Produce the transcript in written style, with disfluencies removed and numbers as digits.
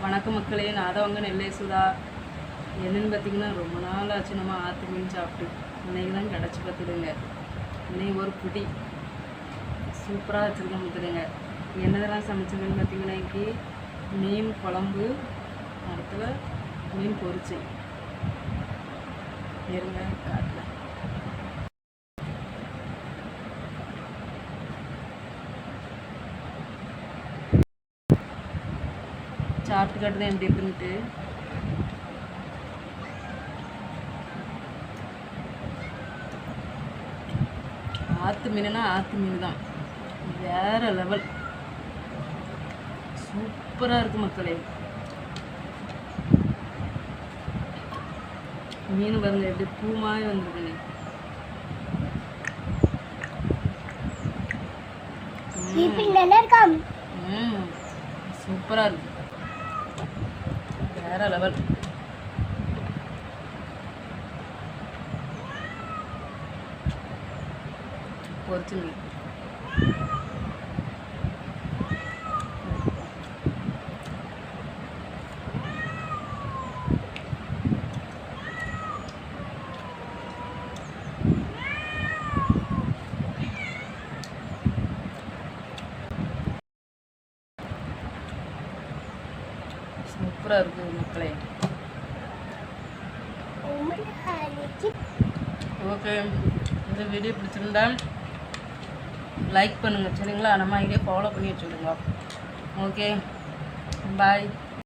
வணக்க மக்களே, நான் தான் உங்கள் நெல்லை சுதா. என்னென்னு பார்த்தீங்கன்னா, ரொம்ப நாள் ஆச்சு நம்ம ஆற்று மீன் சாப்பிட்டு. இன்றைக்கி தான் கிடச்சி பார்த்துடுங்க. இன்றைக்கி ஒரு பிடி சூப்பராக வச்சுருக்கேன் பார்த்துடுங்க. என்னதெல்லாம் சமைச்சதுன்னு பார்த்தீங்கன்னா, இன்னைக்கு மீன் குழம்பு, அடுத்தது மீன் பொரிச்சு இருங்க காட்டில். சாப்பிட்டு காட்டுதான் எப்படி இருக்குன்ட்டு. ஆற்று மீனுனா ஆற்று மீன் தான், வேற லெவல், சூப்பராக இருக்குது மக்களே. மீன் பாருங்க எப்படி பூ மாதிரி வந்துருக்கு. சூப்பராக இருக்கு, வேற லெவல். பொரிச்சு மீன் சூப்பராக இருக்குது மக்களே. ஓகே, இந்த வீடியோ பிடிச்சிருந்தா லைக் பண்ணுங்கள் சரிங்களா. நம்ம இங்கே ஃபாலோ பண்ணி வச்சுக்கிடுங்க. ஓகே, பாய்.